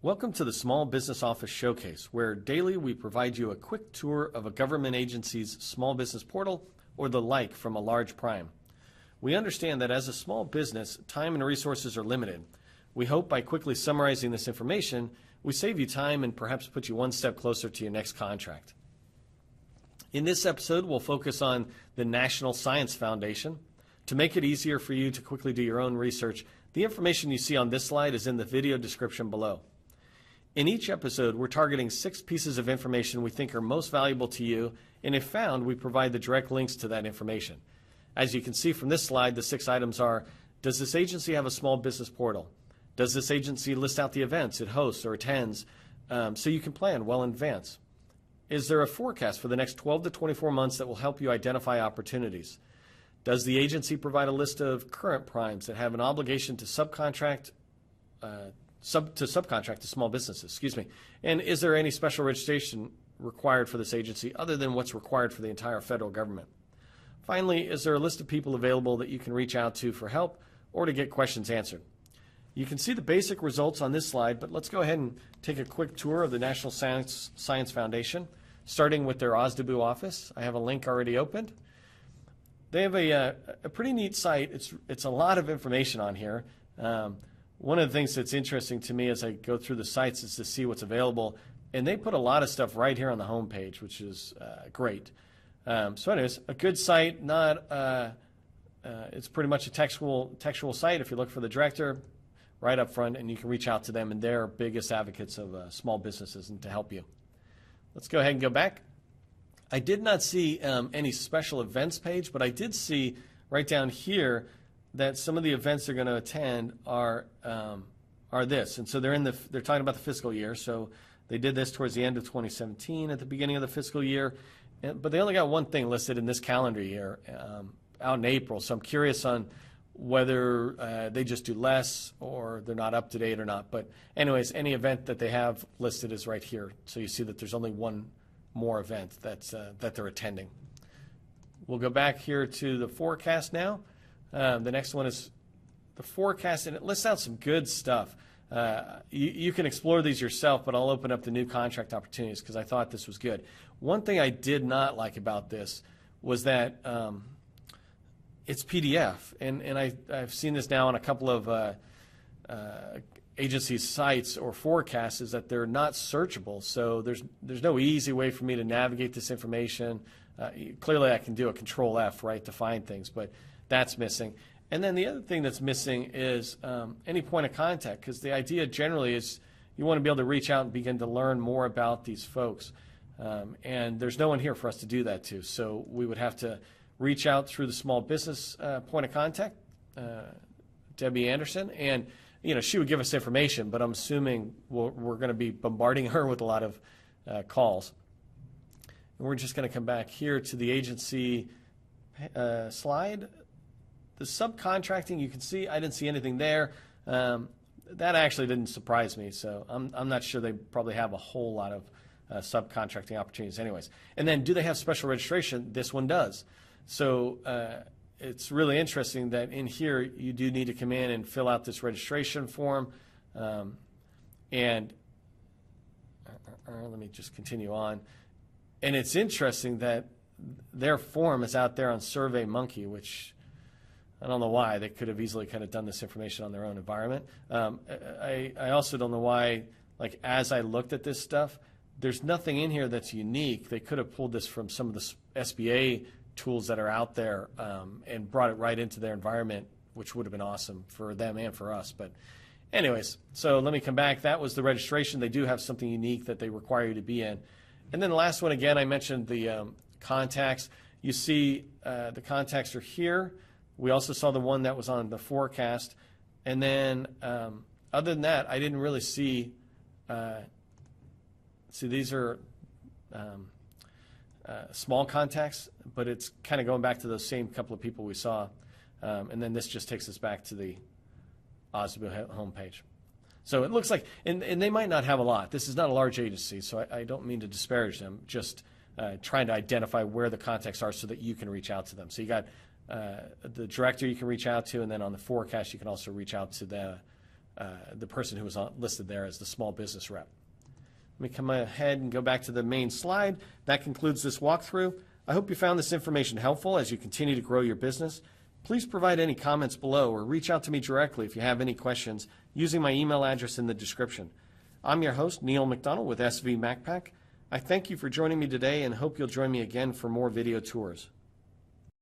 Welcome to the Small Business Office Showcase, where daily we provide you a quick tour of a government agency's small business portal or the like from a large prime. We understand that as a small business, time and resources are limited. We hope by quickly summarizing this information, we save you time and perhaps put you one step closer to your next contract. In this episode, we'll focus on the National Science Foundation. To make it easier for you to quickly do your own research, the information you see on this slide is in the video description below. In each episode, we're targeting 6 pieces of information we think are most valuable to you, and if found, we provide the direct links to that information. As you can see from this slide, the 6 items are: does this agency have a small business portal? Does this agency list out the events it hosts or attends so you can plan well in advance? Is there a forecast for the next 12 to 24 months that will help you identify opportunities? Does the agency provide a list of current primes that have an obligation to subcontract to small businesses, And is there any special registration required for this agency other than what's required for the entire federal government? Finally, is there a list of people available that you can reach out to for help or to get questions answered? You can see the basic results on this slide, but let's go ahead and take a quick tour of the National Science Foundation, starting with their SBO office. I have a link already opened. They have a pretty neat site. It's a lot of information on here. One of the things that's interesting to me as I go through the sites is to see what's available, and they put a lot of stuff right here on the home page, which is great. So anyways, a good site. It's pretty much a textual site. If you look for the director, right up front, and you can reach out to them, and they're biggest advocates of small businesses and to help you. Let's go ahead and go back. I did not see any special events page, but I did see right down here that some of the events they're going to attend are this, and so they're talking about the fiscal year. So they did this towards the end of 2017, at the beginning of the fiscal year, but they only got one thing listed in this calendar year out in April. So I'm curious on whether they just do less or they're not up to date or not. But anyways, any event that they have listed is right here. So you see that there's only one more event that they're attending. We'll go back here to the forecast now. The next one is the forecast, and it lists out some good stuff. You can explore these yourself, but I'll open up the new contract opportunities because I thought this was good. One thing I did not like about this was that it's PDF, and I've seen this now on a couple of agency sites or forecasts, is that they're not searchable. So there's no easy way for me to navigate this information. Clearly, I can do a Control F, right, to find things, but that's missing. And then the other thing that's missing is any point of contact, because the idea generally is you want to be able to reach out and begin to learn more about these folks. And there's no one here for us to do that to. So we would have to reach out through the small business point of contact, Debbie Anderson, and she would give us information, but I'm assuming we're going to be bombarding her with a lot of calls. And we're just going to come back here to the agency slide. The subcontracting, you can see I didn't see anything there. That actually didn't surprise me, so I'm not sure they probably have a whole lot of subcontracting opportunities anyways. And then do they have special registration? This one does. So it's really interesting that in here you do need to come in and fill out this registration form. And let me just continue on. And it's interesting that their form is out there on SurveyMonkey, which I don't know why. They could have easily kind of done this information on their own environment. I also don't know why, like, as I looked at this stuff, there's nothing in here that's unique. They could have pulled this from some of the SBA tools that are out there and brought it right into their environment, which would have been awesome for them and for us. But anyways, so let me come back. That was the registration. They do have something unique that they require you to be in. And then the last one, again, I mentioned the contacts. You see the contacts are here. We also saw the one that was on the forecast. And then other than that, I didn't really see these are small contacts, but it's kind of going back to those same couple of people we saw. And then this just takes us back to the SBO homepage. So it looks like, and they might not have a lot. This is not a large agency, so I don't mean to disparage them, just trying to identify where the contacts are so that you can reach out to them. So you got the director you can reach out to, and then on the forecast you can also reach out to the the person who was listed there as the small business rep. Let me come ahead and go back to the main slide. That concludes this walkthrough. I hope you found this information helpful as you continue to grow your business. Please provide any comments below or reach out to me directly if you have any questions using my email address in the description. I'm your host, Neil McDonald with SV MacPack. I thank you for joining me today and hope you'll join me again for more video tours.